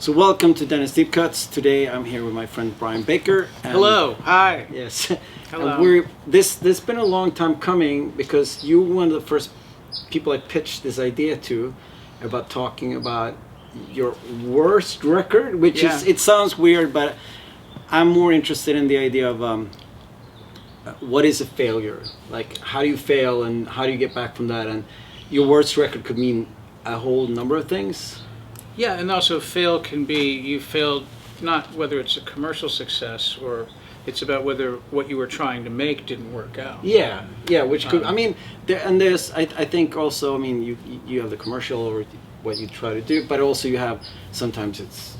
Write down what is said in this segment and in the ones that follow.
So welcome to Dennis Deep Cuts. Today I'm here with my friend Brian Baker. And hello. Hi. Yes. Hello. And this been a long time coming because you were one of the first people I pitched this idea to about talking about your worst record, which is, it sounds weird, but I'm more interested in the idea of what is a failure? Like, how do you fail and how do you get back from that? And your worst record could mean a whole number of things. Yeah, and also fail can be you failed, not whether it's a commercial success or it's about whether what you were trying to make didn't work out. Yeah, which could, I mean, there's, I think also, I mean, you have the commercial or what you try to do, but also you have, sometimes it's,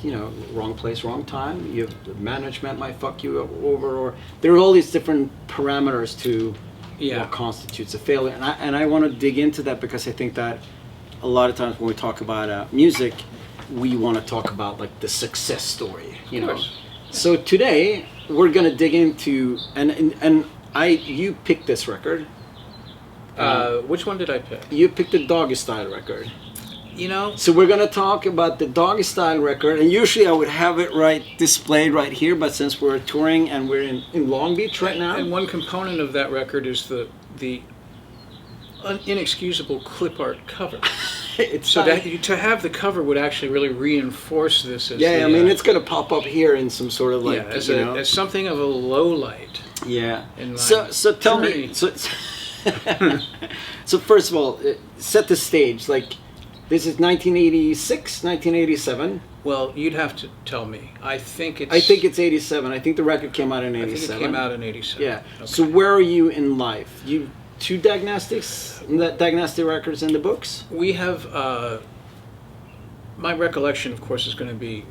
wrong place, wrong time. You have the management might fuck you over, or there are all these different parameters to what constitutes a failure. And I want to dig into that because I think that a lot of times when we talk about music, we want to talk about like the success story, know. So today we're gonna dig into and you picked this record. Which one did I pick? You picked the Doggy Style record. So we're gonna talk about the Doggy Style record, and usually I would have it displayed right here, but since we're touring and we're in Long Beach right now, and one component of that record is the inexcusable clip art cover. So to have the cover would actually really reinforce this as I mean, it's going to pop up here in some sort of as something of a low light. Yeah. So tell me. So first of all, set the stage. Like, this is 1986, 1987. Well, you'd have to tell me. I think it's 87. I think the record came out in 87. I think it came out in 87. Yeah. Okay. So where are you in life? You two Dag Nasty records in the books? We have, my recollection, of course, is going to be,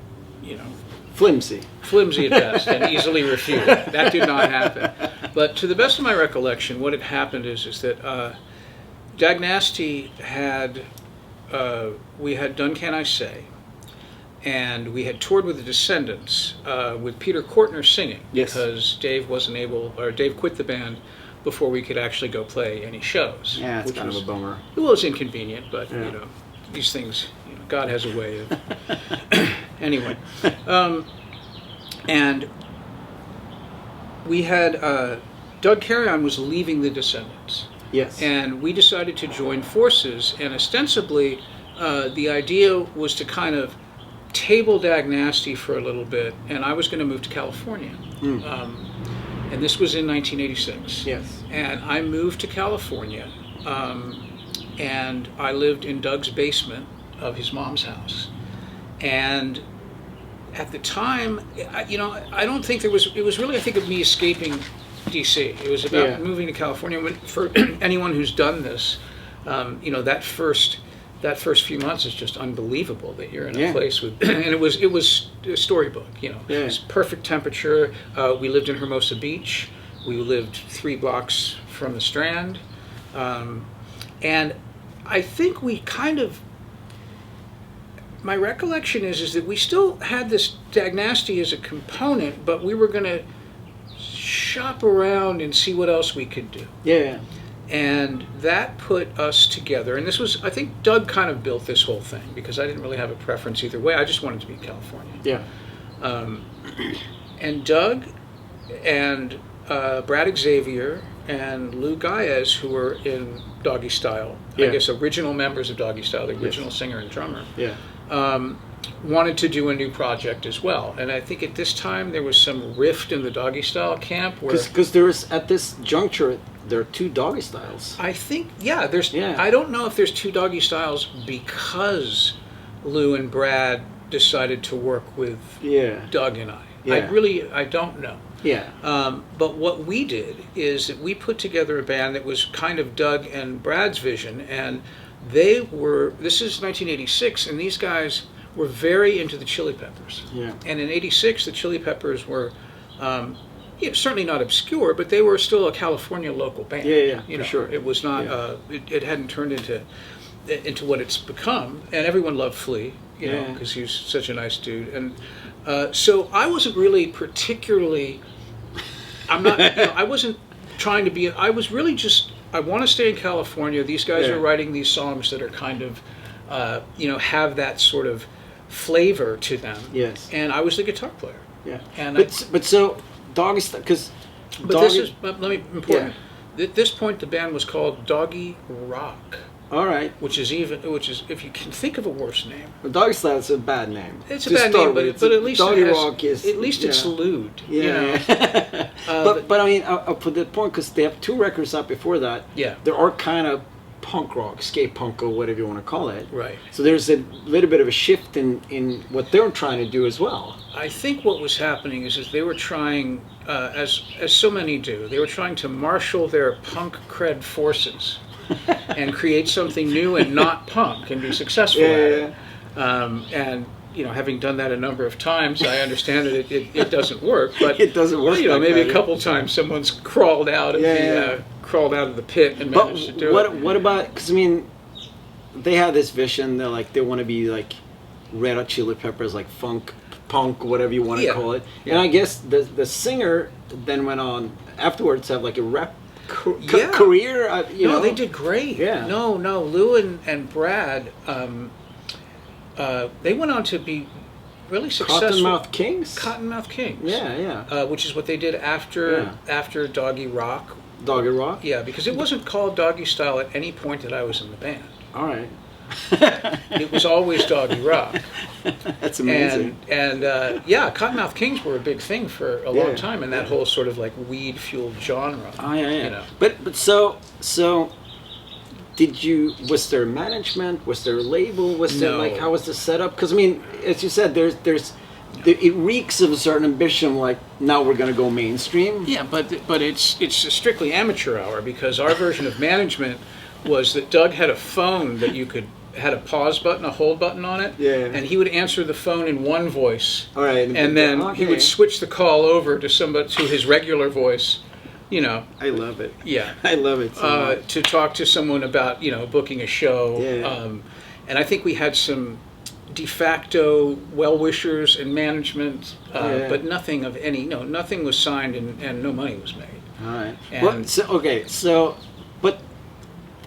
flimsy at best, and easily refuted. That did not happen. But to the best of my recollection, what had happened is that Dag Nasty had, we had Done Can I Say, and we had toured with the Descendants with Peter Kortner singing, because Dave quit the band before we could actually go play any shows. Yeah, it's kind of a bummer. It was inconvenient, but these things, God has a way of. Anyway, and we had Doug Carrion was leaving the Descendants. Yes. And we decided to join forces, and ostensibly, the idea was to kind of table Dag Nasty for a little bit, and I was going to move to California. And this was in 1986. Yes. And I moved to California, and I lived in Doug's basement of his mom's house. And at the time, I don't think it was really, I think, of me escaping D.C. It was about moving to California. For anyone who's done this, that first few months is just unbelievable that you're in a place with, and it was a storybook, It was perfect temperature. We lived in Hermosa Beach. We lived 3 blocks from the Strand. And I think we kind of, my recollection is that we still had this Dag Nasty as a component, but we were going to shop around and see what else we could do. Yeah. And that put us together. And this was, I think Doug kind of built this whole thing because I didn't really have a preference either way. I just wanted to be in California. Yeah. And Doug and Brad Xavier and Lou Gaez, who were in Doggy Style, I guess original members of Doggy Style, the original singer and drummer, wanted to do a new project as well. And I think at this time there was some rift in the Doggy Style camp. Because there was, at this juncture, there are 2 Doggy Styles. I think, I don't know if there's 2 Doggy Styles because Lou and Brad decided to work with Doug and I. I don't know. Yeah. But what we did is that we put together a band that was kind of Doug and Brad's vision, and this is 1986, and these guys were very into the Chili Peppers. Yeah. And in 86, the Chili Peppers were certainly not obscure, but they were still a California local band. For sure. It was not. It hadn't turned into what it's become, and everyone loved Flea, because he was such a nice dude. And so I wasn't really particularly. I wasn't trying to be. I was really just. I want to stay in California. These guys are writing these songs that are kind of, have that sort of flavor to them. Yes. And I was the guitar player. Yeah. And but so Doggy because this is let me important. Yeah. At this point, the band was called Doggy Rock. All right. Which is if you can think of a worse name. Well, Doggy Style is a bad name. It's a bad name, but at least Doggy Rock is. At least it's lewd. Yeah. You know? but I mean, I'll put that point because they have 2 records out before that. Yeah. There are kind of punk rock, skate punk, or whatever you want to call it. Right. So there's a little bit of a shift in what they're trying to do as well. I think what was happening is they were trying, as so many do, they were trying to marshal their punk cred forces and create something new and not punk and be successful at it. And having done that a number of times, I understand that it doesn't work. But it doesn't work. Maybe a couple times someone's crawled out of the pit and managed to do it. What about? Because I mean, they have this vision. They're like they want to be like Red Hot Chili Peppers, like funk, punk, whatever you want to call it. And I guess the singer then went on afterwards to have like a rap career. They did great. Yeah. No, Lou and Brad. They went on to be really successful. Cottonmouth Kings. Yeah. Which is what they did after Doggy Rock. Doggy Rock? Yeah, because it wasn't called Doggy Style at any point that I was in the band. All right. It was always Doggy Rock. That's amazing. And Cottonmouth Kings were a big thing for a long time, and that whole sort of like weed-fueled genre. Oh, yeah. But so was there management? Was there a label? Was there how was the setup? Because I mean, as you said, it reeks of a certain ambition. Like now we're going to go mainstream. Yeah, but it's a strictly amateur hour because our version of management was that Doug had a phone that had a pause button, a hold button on it, and he would answer the phone in one voice. All right, and then he would switch the call over to his regular voice. I love it. Yeah, I love it. So to talk to someone about booking a show. Yeah. And I think we had some de facto well-wishers and management, but nothing of any. No, nothing was signed and no money was made. All right. And, but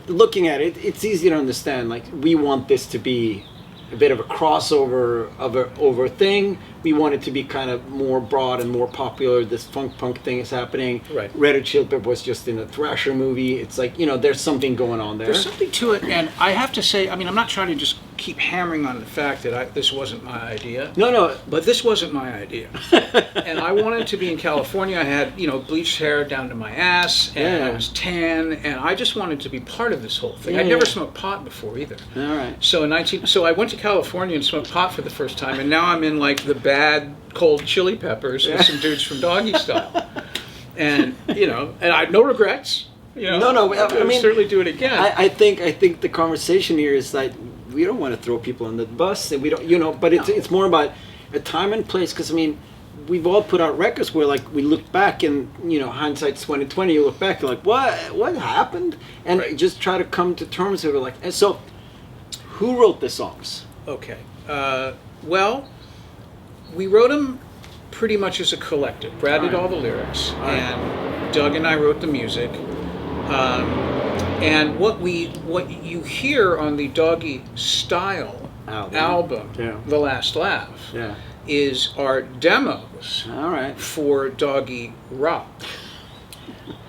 looking at it, it's easy to understand. Like we want this to be a bit of a crossover over thing. We want it to be kind of more broad and more popular. This funk punk thing is happening. Right. Red Hot Chili Peppers was just in a Thrasher movie. It's like there's something going on there. There's something to it, and I have to say, I mean, I'm not trying to just keep hammering on the fact that this wasn't my idea. No. But this wasn't my idea. And I wanted to be in California. I had, bleached hair down to my ass, and I was tan, and I just wanted to be part of this whole thing. I'd never smoked pot before either. All right. So I went to California and smoked pot for the first time, and now I'm in like the bad cold chili peppers with some dudes from Doggy Style. And and I had no regrets. No. I mean, certainly do it again. I think the conversation here is that we don't want to throw people on the bus, and we don't, but it's more about a time and place. Because I mean, we've all put out records where like we look back and hindsight's 2020. You look back, you're like, what happened, and just try to come to terms with it. Like, and so, who wrote the songs? Okay, well, we wrote them pretty much as a collective. Brad did all the lyrics, and Doug and I wrote the music. And what you hear on the Doggy Style album The Last Laugh, is our demos for Doggy Rock.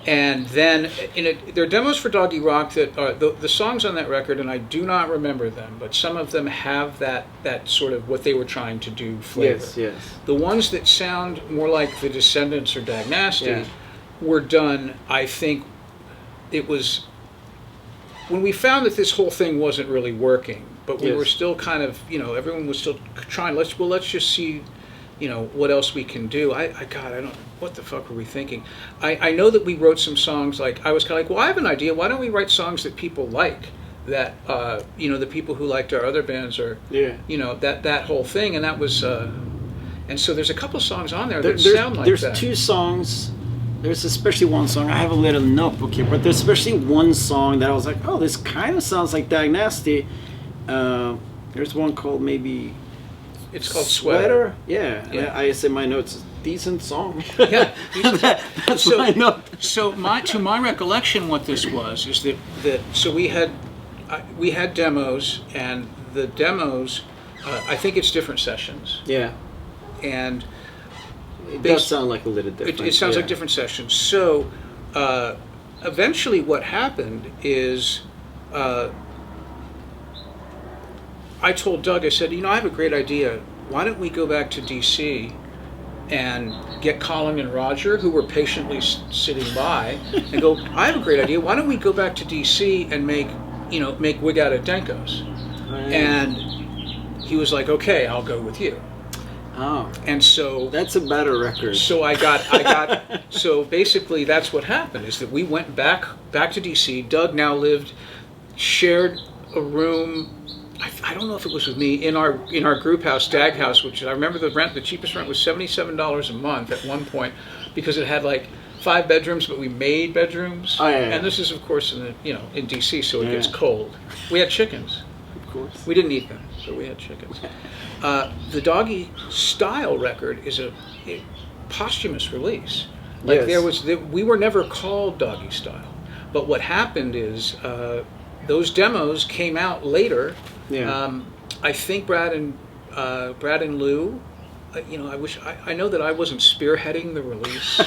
And then there are demos for Doggy Rock that are the songs on that record, and I do not remember them, but some of them have that sort of what they were trying to do flavor. Yes. The ones that sound more like The Descendants or Dag Nasty were done, I think, it was when we found that this whole thing wasn't really working, but we were still kind of, everyone was still trying, let's just see, what else we can do. What the fuck were we thinking? I know that we wrote some songs, like, I was kind of like, well, I have an idea, why don't we write songs that people like, that, the people who liked our other bands, or, that whole thing, and that was, and so there's a couple songs on there that sound like that. There's 2 songs. There's especially one song, I have a little notebook here, but there's especially one song that I was like, oh, this kind of sounds like Dag Nasty. There's one called maybe... It's called Sweater. Yeah. I say my notes, decent song. Yeah. That's my note. So to my recollection, what this was is that so we had demos, and the demos I think it's different sessions. Yeah. And it does sound like a little different. It sounds like different sessions. So eventually what happened is I told Doug, I said, I have a great idea. Why don't we go back to D.C. and get Colin and Roger, who were patiently sitting by, and go, I have a great idea. Why don't we go back to D.C. and make Wig Out at Denko's? And he was like, okay, I'll go with you. Oh. And so that's a better record. So I got so basically that's what happened, is that we went back to DC. Doug now shared a room. I don't know if it was with me in our group house, Dag House, which I remember the cheapest rent was $77 a month at one point, because it had like 5 bedrooms, but we made bedrooms. Oh, yeah. And this is of course in DC, so it gets cold. We had chickens. Of course. We didn't eat them, but we had chickens. The Doggy Style record is a posthumous release. Like we were never called Doggy Style, but what happened is those demos came out later. Yeah. I think Brad and Lou. I know that I wasn't spearheading the release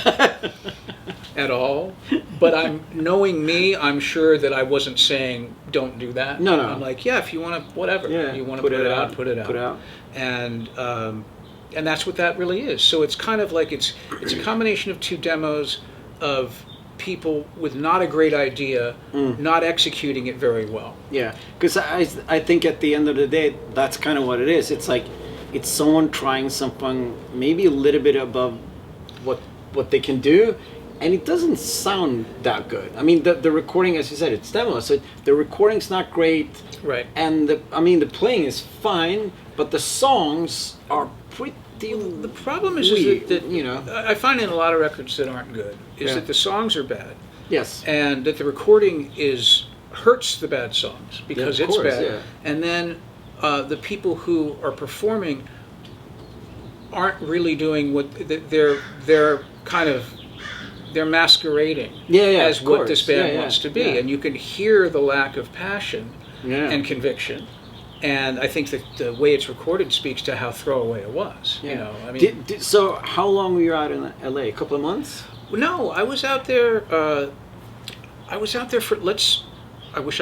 at all, but knowing me, I'm sure that I wasn't saying don't do that. No. I'm like, yeah, if you want to, whatever. Yeah. You want to put it out, put it out. Put it out. And that's what that really is. So it's kind of like it's a combination of 2 demos of people with not a great idea, not executing it very well. Yeah, because I think at the end of the day, that's kind of what it is. It's like it's someone trying something maybe a little bit above what they can do, and it doesn't sound that good. I mean, the recording, as you said, it's demo, so the recording's not great. Right. And the playing is fine, but the songs are pretty. The problem is that I find in a lot of records that aren't good is that the songs are bad. Yes. And that the recording hurts the bad songs because it's bad. Yeah. And then the people who are performing aren't really doing what they're masquerading as what this band wants to be, and you can hear the lack of passion and conviction. And I think that the way it's recorded speaks to how throwaway it was. Yeah. So how long were you out in LA? A couple of months? No, I was out there. I wish I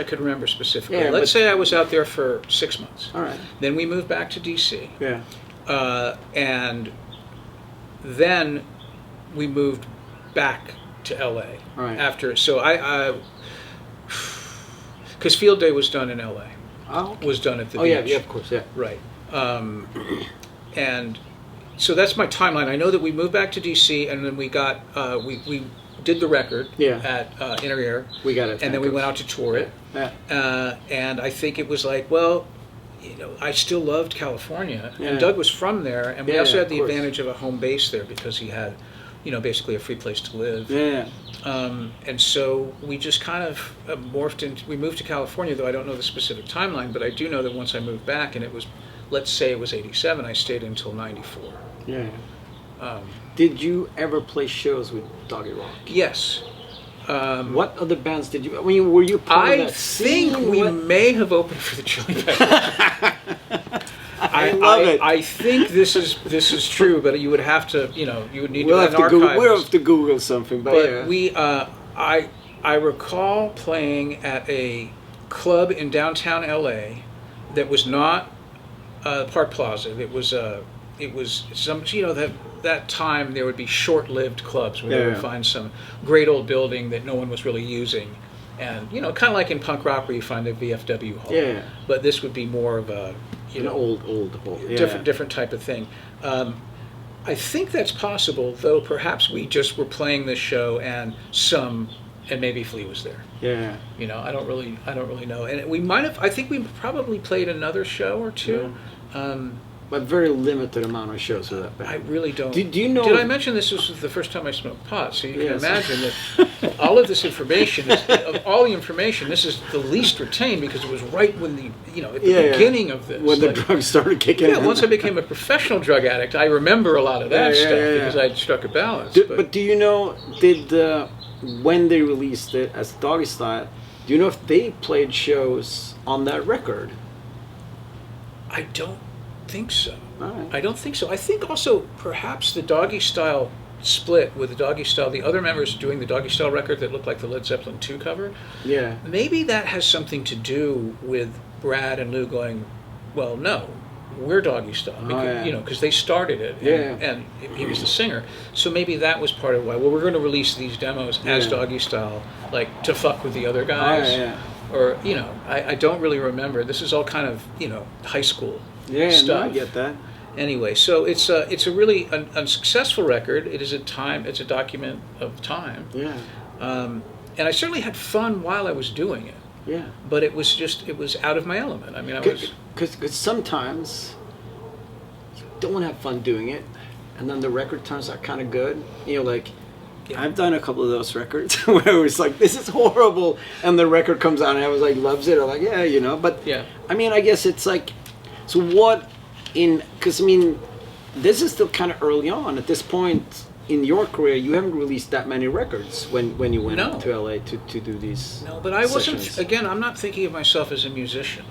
could remember specifically. Yeah, let's say I was out there for 6 months. All right. Then we moved back to DC. Yeah. And then we moved back to LA. Right. After, so because Field Day was done in LA. Oh, okay. Was done at the beach. Yeah, of course, yeah. Right. And so that's my timeline. I know that we moved back to DC, and then we got we did the record at Inner Ear. We got it. And then we went out to tour it. Yeah. And I think it was like, well, I still loved California, and Doug was from there, and we also had the advantage of a home base there because he had, basically a free place to live. Yeah. And so we just kind of morphed into. We moved to California, though I don't know the specific timeline, but I do know that once I moved back, and it was, let's say it was '87, I stayed until '94. Yeah. Did you ever play shows with Doggy Rock? Yes. What other bands did you? I mean, were you part of that scene? I think we may have opened for the Chili Peppers. I love it. I think this is true, but you would have to, you would need to have an archive. We'll have to Google something. But we, I recall playing at a club in downtown LA that was not Park Plaza. It was some, that time there would be short-lived clubs where they would find some great old building that no one was really using, and kind of like in punk rock where you find a VFW hall. Yeah. But this would be more of a an old hall. Different type of thing. I think that's possible, though. Perhaps we just were playing this show and maybe Flea was there. Yeah. I don't really know. And we might have. I think we probably played another show or two. Yeah. But very limited amount of shows with that band. I really don't. Do you know? Did I mention this was the first time I smoked pot? So you can imagine that all of this information, of all the information, this is the least retained because it was right when the beginning of this. When the drugs started kicking in. Yeah, once I became a professional drug addict, I remember a lot of that stuff because I struck a balance. But do you know, when they released it as Doggy Style, do you know if they played shows on that record? I don't think so. All right. I don't think so. I think also perhaps the Doggy Style split with the Doggy Style, the other members doing the Doggy Style record that looked like the Led Zeppelin 2 cover. Yeah. Maybe that has something to do with Brad and Lou going, well, no, we're Doggy Style, because, you know, because they started it, and he was the singer. So maybe that was part of why. Well, we're going to release these demos as Doggy Style, like to fuck with the other guys, or you know, I don't really remember. This is all kind of, you know, high school stuff. No, I get that. Anyway, so it's a really unsuccessful record. It is it's a document of time. Yeah. And I certainly had fun while I was doing it. Yeah. But it was out of my element. I mean, because sometimes you don't have fun doing it, and then the record turns out kind of good. You know, like I've done a couple of those records where it was like, this is horrible, and the record comes out and I was like, loves it. I'm like, yeah, you know. But I mean, I guess it's like, so what because I mean, this is still kind of early on at this point. In your career, you haven't released that many records when you went up to LA to do these. No, but I sessions. wasn't. Again, I'm not thinking of myself as a musician.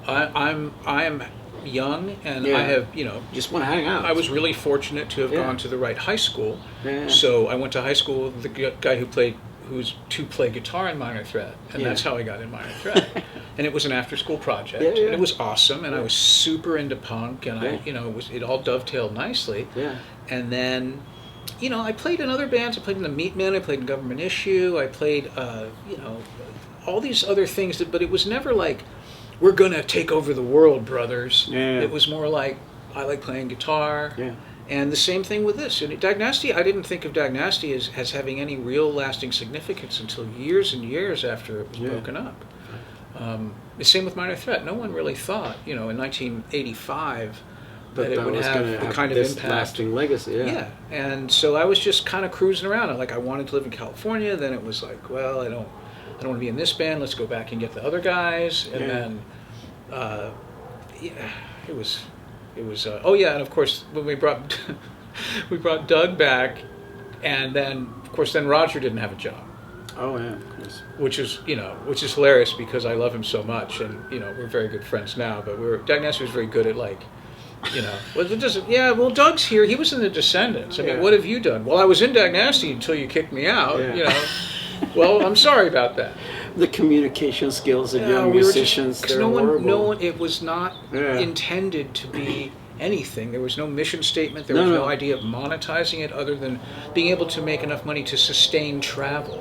I am young, and I have, you know, just want to hang out. I was really fortunate to have gone to the right high school. So I went to high school with the guy who's to play guitar in Minor Threat, and that's how I got in Minor Threat. And it was an after-school project, and it was awesome, and I was super into punk, and I, you know, it all dovetailed nicely. And then, you know, I played in other bands. I played in the Meatmen. I played in Government Issue. I played, you know, all these other things. But it was never like, we're going to take over the world, brothers. It was more like, I like playing guitar. And the same thing with this. And Dag Nasty, I didn't think of Dag Nasty as having any real lasting significance until years and years after it was broken up. The same with Minor Threat. No one really thought, you know, in 1985... that it would have the kind of this impact, lasting legacy. And so I was just kind of cruising around. I wanted to live in California. Then it was like, well, I don't want to be in this band. Let's go back and get the other guys. And then, it was. And of course when we brought Doug back, and then of course Roger didn't have a job. Oh yeah, of course. Which is hilarious because I love him so much, and you know we're very good friends now. But Dag Nasty was very good at like. You know, well, Doug's here. He was in the Descendants. I mean, what have you done? Well, I was in Dag Nasty until you kicked me out. You know, well, I'm sorry about that. The communication skills of young musicians, they're horrible. It was not intended to be anything. There was no mission statement. There was no idea of monetizing it other than being able to make enough money to sustain travel.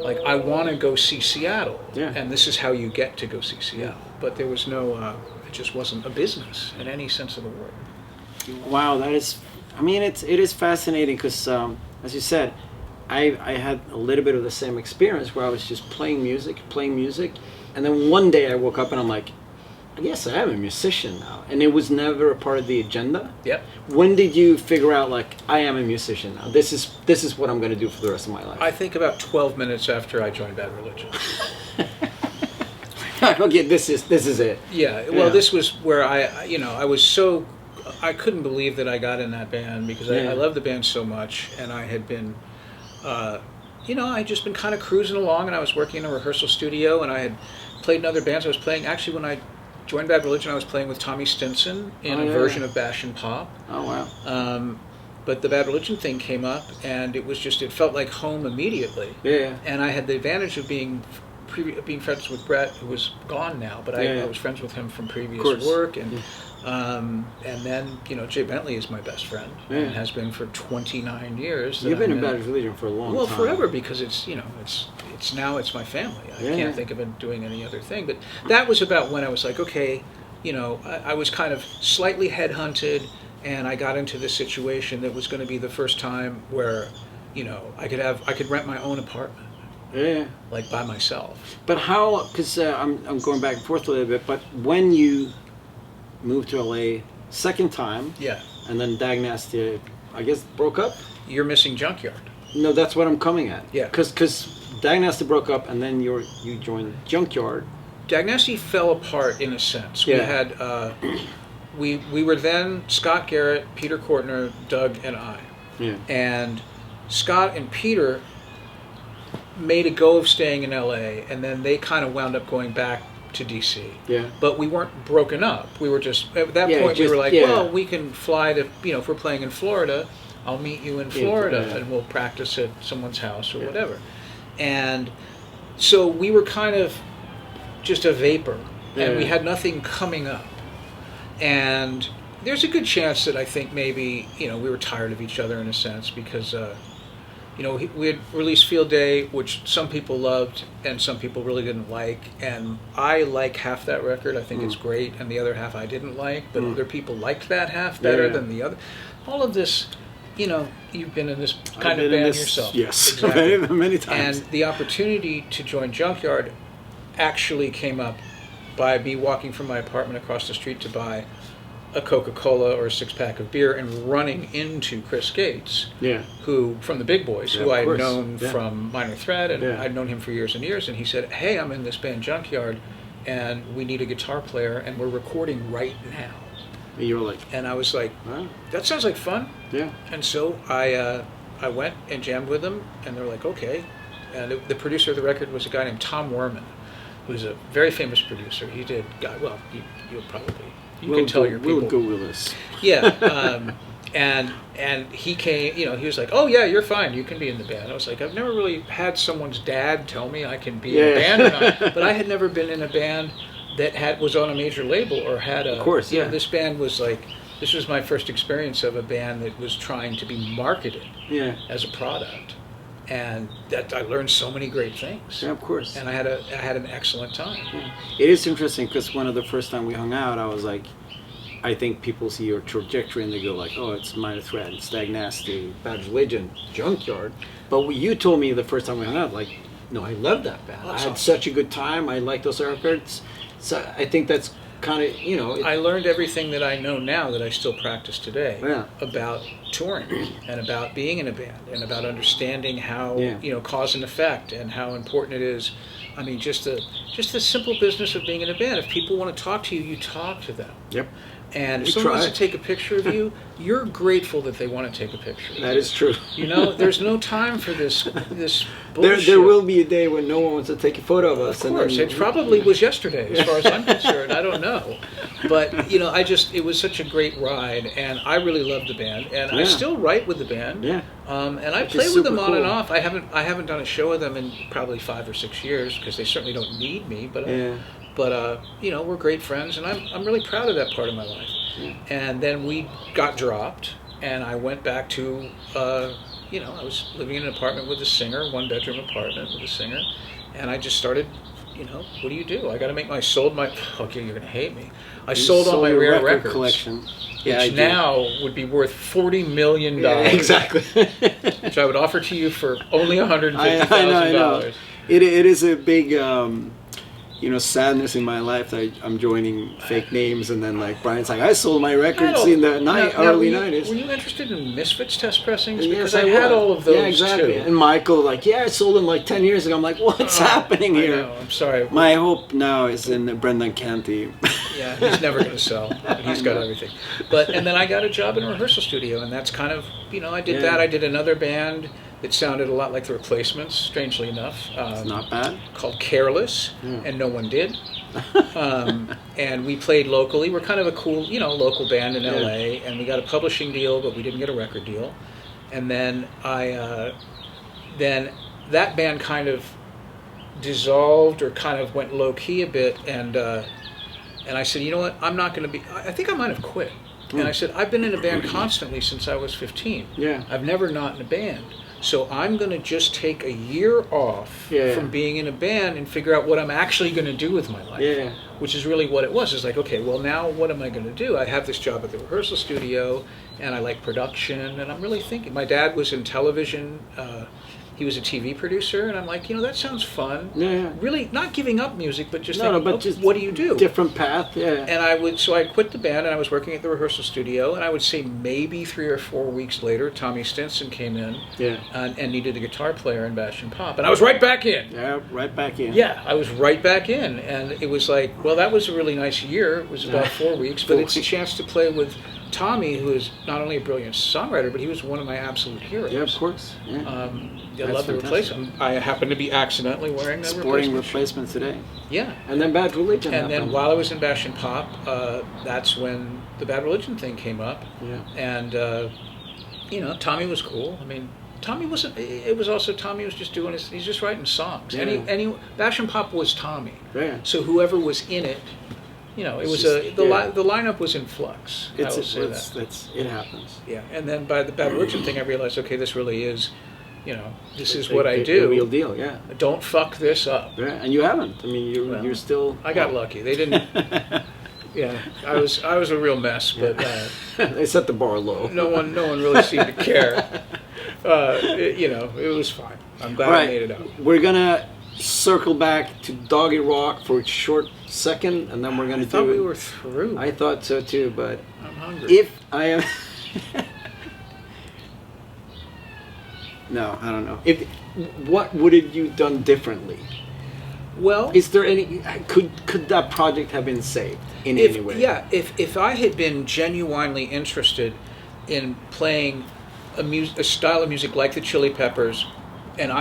Like, I want to go see Seattle, and this is how you get to go see Seattle. But there was no... it just wasn't a business in any sense of the word. Wow, that is... I mean, it is fascinating because, as you said, I had a little bit of the same experience where I was just playing music, and then one day I woke up and I'm like, I guess I am a musician now. And it was never a part of the agenda. When did you figure out, like, I am a musician now? This is what I'm going to do for the rest of my life. I think about 12 minutes after I joined Bad Religion. Okay, this is it. Well, this was where I was so... I couldn't believe that I got in that band because I loved the band so much, and I had been... I'd just been kind of cruising along, and I was working in a rehearsal studio, and I had played in other bands. I was playing... Actually, when I joined Bad Religion, I was playing with Tommy Stinson in a version of Bash and Pop. Oh, wow. But the Bad Religion thing came up, and it felt like home immediately. And I had the advantage of being friends with Brett, who was gone now, but I was friends with him from previous work, and then Jay Bentley is my best friend and has been for 29 years. You've been in Bad Religion for a long time. Well, forever, because it's my family. I can't think of it doing any other thing. But that was about when I was like, okay, I was kind of slightly headhunted, and I got into this situation that was going to be the first time where I could rent my own apartment. Like by myself. But how? Because I'm going back and forth a little bit. But when you moved to LA second time, and then Dag Nasty, I guess, broke up. You're missing Junkyard. No, that's what I'm coming at. Yeah. Because Dag Nasty broke up, and then you joined Junkyard. Dag Nasty fell apart in a sense. We had we were then Scott Garrett, Peter Kortner, Doug, and I. And Scott and Peter made a go of staying in LA, and then they kind of wound up going back to DC. Yeah. But we weren't broken up. We were just, at that point, we were like, well, we can fly to, if we're playing in Florida, I'll meet you in Florida and we'll practice at someone's house or whatever. And so we were kind of just a vapor, and we had nothing coming up. And there's a good chance that I think maybe, we were tired of each other in a sense because, we had released Field Day, which some people loved and some people really didn't like. And I like half that record. I think it's great. And the other half I didn't like. But other people liked that half better than the other. All of this, you've been in this kind of band yourself. Yes, exactly. many times. And the opportunity to join Junkyard actually came up by me walking from my apartment across the street to buy a Coca-Cola or a six-pack of beer and running into Chris Gates, who, from the Big Boys, who I had known from Minor Threat, and I'd known him for years and years, and he said, hey, I'm in this band Junkyard, and we need a guitar player, and we're recording right now. And you were like... And I was like, that sounds like fun. Yeah. And so I went and jammed with them, and they were like, okay. And the producer of the record was a guy named Tom Werman, who's a very famous producer. He did, you'll probably... can tell your people. We'll go with this. Yeah, and he came. He was like, "Oh yeah, you're fine. You can be in the band." I was like, "I've never really had someone's dad tell me I can be in a band or not." But I had never been in a band that was on a major label or had a. Of course, This band was like, this was my first experience of a band that was trying to be marketed as a product, and that I learned so many great things. Yeah, of course. And I had an excellent time. Yeah. It is interesting because one of the first time we hung out, I was like, I think people see your trajectory and they go like, oh, it's Minor Threat, it's Dag Nasty, Bad Religion, Junkyard. But you told me the first time we hung out, like, no, I love that band. I had such a good time. I like those records. So I think that's kind of, I learned everything that I know now that I still practice today about touring and about being in a band and about understanding how, cause and effect and how important it is. I mean, just the simple business of being in a band. If people want to talk to you, you talk to them. Yep. And if someone wants to take a picture of you, you're grateful that they want to take a picture. That is true. There's no time for this bullshit. There will be a day when no one wants to take a photo of us. Of course, it probably was yesterday, as far as I'm concerned. I don't know, but it was such a great ride, and I really loved the band, and I still write with the band. Yeah. And I play with them on and off. I haven't done a show with them in probably 5 or 6 years because they certainly don't need me, but. But we're great friends, and I'm really proud of that part of my life. Yeah. And then we got dropped, and I went back to, I was living in an apartment with a singer, 1-bedroom apartment with a singer, and I just started, what do you do? I got to make okay, you're gonna hate me. I sold all my rare records collection, which now would be worth $40 million. Yeah, exactly. Which I would offer to you for only $150,000. I know. It is a big. Sadness in my life that I'm joining fake names, and then like Brian's like, I sold my records in the early 90s. Were you interested in Misfits test pressings? Because I had all of those. Yeah, exactly. Too. And Michael, like, I sold them like 10 years ago. I'm like, what's happening here? I know, I'm sorry. My hope now is in Brendan Canty. Yeah, he's never going to sell. He's got everything. And then I got a job in a rehearsal studio, and that's kind of, I did that. I did another band. It sounded a lot like the Replacements, strangely enough. It's not bad. Called Careless, and no one did. And we played locally. We're kind of a cool, local band in LA, and we got a publishing deal, but we didn't get a record deal. And then then that band kind of dissolved or kind of went low key a bit, and I said, you know what? I'm not going to be. I think I might have quit. And I said, I've been in a band constantly since I was 15. Yeah. I've never not in a band. So I'm going to just take a year off from being in a band and figure out what I'm actually going to do with my life. Yeah. Which is really what it was. It's like, okay, well now what am I going to do? I have this job at the rehearsal studio, and I like production, and I'm really thinking. My dad was in television. He was a TV producer, and I'm like, that sounds fun. Yeah. Really, not giving up music, but just just what do you do? Different path, yeah. And I quit the band, and I was working at the rehearsal studio, and I would say maybe 3 or 4 weeks later, Tommy Stinson came in and needed a guitar player in Bash and Pop, and I was right back in. Yeah, right back in. Yeah, I was right back in, and it was like, well, that was a really nice year. It was about 4 weeks, but it's a chance to play with Tommy, who is not only a brilliant songwriter, but he was one of my absolute heroes. Yeah, of course. Yeah. I love the replacement. I happen to be accidentally wearing that sporting replacement today. Yeah. And then Bad Religion And happened. then while I was in Bash and Pop, that's when the Bad Religion thing came up. Yeah. And, Tommy was cool. I mean, Tommy wasn't, it was also, Tommy was just doing he's just writing songs. Yeah. Bash and Pop was Tommy. Yeah. So whoever was in it, it was the lineup was in flux. I will say that. It happens. Yeah, and then by the Bad Religion thing, I realized, okay, this really is, this is what I do. The real deal, yeah. Don't fuck this up. Yeah, and you haven't. I mean, you're still. I got lucky. They didn't. Yeah, I was a real mess, but they set the bar low. No one really seemed to care. It was fine. I'm glad I made it out. We're gonna circle back to Doggy Rock for a short second, and then we're gonna I thought we were through. I thought so too, but I'm hungry. If I am. No, I don't know. What would you done differently? Well, is there any? Could that project have been saved in any way? Yeah, if I had been genuinely interested in playing a style of music like the Chili Peppers, and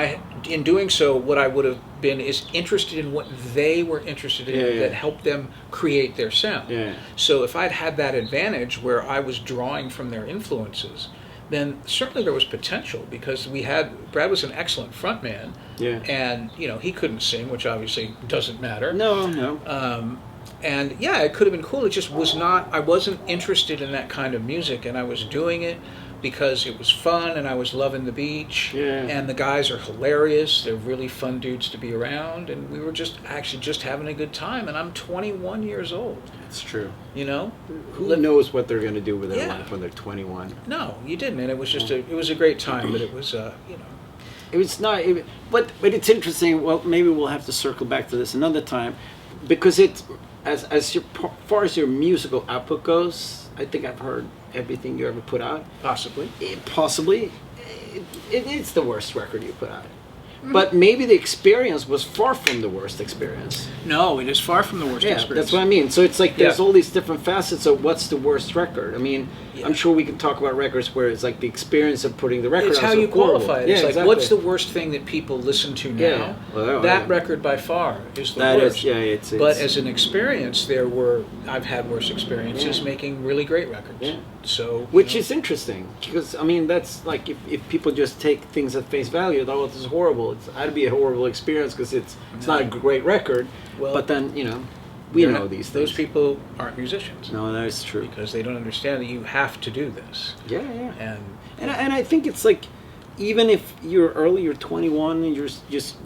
in doing so, what I would have been is interested in what they were interested in that helped them create their sound. Yeah. So if I'd had that advantage where I was drawing from their influences, then certainly there was potential, because Brad was an excellent frontman. Yeah. And, he couldn't sing, which obviously doesn't matter. No. And yeah, it could have been cool. It just was not, I wasn't interested in that kind of music, and I was doing it because it was fun and I was loving the beach. Yeah. And the guys are hilarious. They're really fun dudes to be around, and we were just having a good time, and I'm 21 years old. It's true. Who knows what they're going to do with their life when they're 21? No, you didn't, and it was just it was a great time, but it was It was not, but it's interesting. Well, maybe we'll have to circle back to this another time, because it's as far as your musical output goes, I think I've heard everything you ever put out. Possibly. It's the worst record you put out. But maybe the experience was far from the worst experience. No, it is far from the worst experience. That's what I mean. So it's like there's all these different facets of what's the worst record. I mean, I'm sure we can talk about records where it's like the experience of putting the record out. It's how you qualify it. It's like, exactly. What's the worst thing that people listen to now? Yeah. Well, that record by far is the worst. It's but as an experience, I've had worse experiences making really great records. Yeah. So, which is interesting, because I mean, that's like if people just take things at face value, oh, this is horrible. It's had to be a horrible experience because it's not a great record. Well, but then we know these things. Those people aren't musicians. No, that is true, because they don't understand that you have to do this. Yeah. And I think it's like, even if you're early, you're 21 and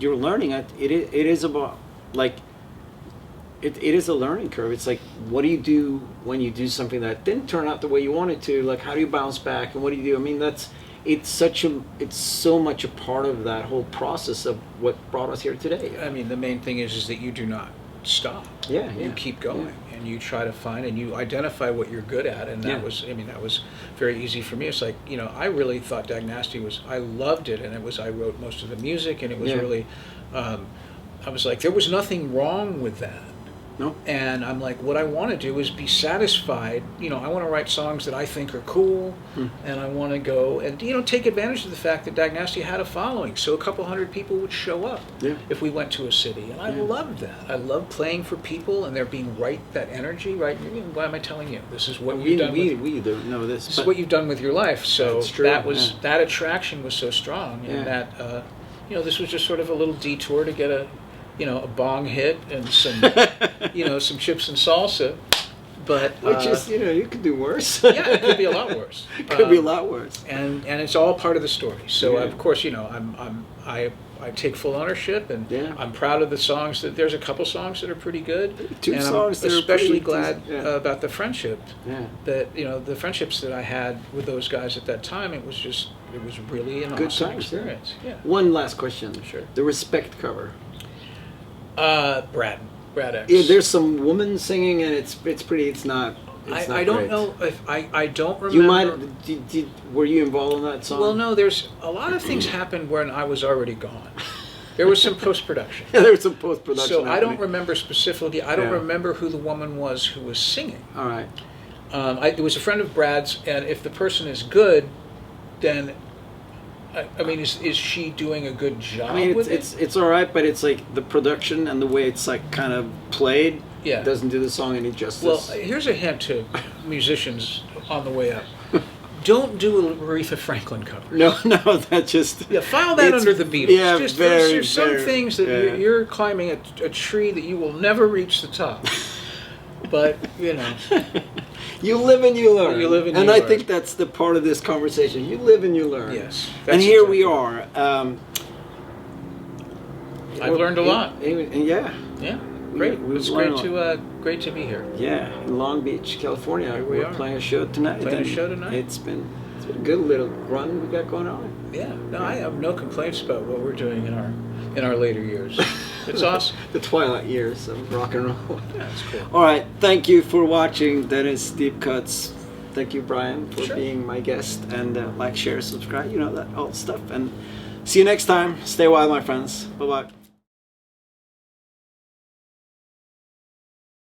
you're learning. It is about like. It is a learning curve. It's like, what do you do when you do something that didn't turn out the way you wanted to? Like, how do you bounce back, and what do you do? I mean, it's so much a part of that whole process of what brought us here today. I mean, the main thing is that you do not stop. Yeah. You keep going, and you try to find and you identify what you're good at, and that was very easy for me. It's like, I really thought Dag Nasty I loved it, and I wrote most of the music, and it was really, I was like, there was nothing wrong with that. No. And I'm like, what I want to do is be satisfied. I want to write songs that I think are cool, and I want to go and take advantage of the fact that Dag Nasty had a following. So a couple hundred people would show up if we went to a city, and I loved that. I loved playing for people and there being that energy. Right? Why am I telling you? This is what you've done. We don't know this. This is what you've done with your life. So that attraction was so strong, and that this was just sort of a little detour to get a bong hit and some, some chips and salsa, but which is, you could do worse. Yeah, it could be a lot worse. It could be a lot worse. And it's all part of the story. So of course, I take full ownership, and I'm proud of the songs. There's a couple songs that are pretty good. Two songs that are especially glad about the friendship. Yeah. That the friendships that I had with those guys at that time. It was really an awesome experience. Yeah. One last question. Sure. The Respect cover. Brad X. Yeah, there's some woman singing, and it's pretty. It's not. I don't know if I don't remember. You might. Were you involved in that song? Well, no. There's a lot of things happened when I was already gone. There was some post-production. Yeah, there was some post-production. So I don't remember specifically. I don't remember who the woman was who was singing. All right. It was a friend of Brad's, and if the person is good, then I mean, is she doing a good job? I mean, with it's all right, but it's like the production and the way it's like kind of played doesn't do the song any justice. Well, here's a hint to musicians on the way up. Don't do a Aretha Franklin cover. No, that just... Yeah, file that under the Beatles. Yeah, just, very, there's some very, things that you're climbing a tree that you will never reach the top. But, you know... You live and you learn. You live and you learn. learn. I think that's the part of this conversation. You live and you learn. Yes. And here we are. I've learned a lot. Yeah. Yeah. Great. It's great to be here. Yeah, in Long Beach, California. Here we are. Playing a show tonight. It's been a good little run we got going on. Yeah. No, I have no complaints about what we're doing in our later years. It's awesome. The twilight years of rock and roll. Yeah, it's cool. All right. Thank you for watching. That is Deep Cuts. Thank you, Brian, for being my guest. And like, share, subscribe. You know that old stuff. And see you next time. Stay wild, my friends. Bye-bye.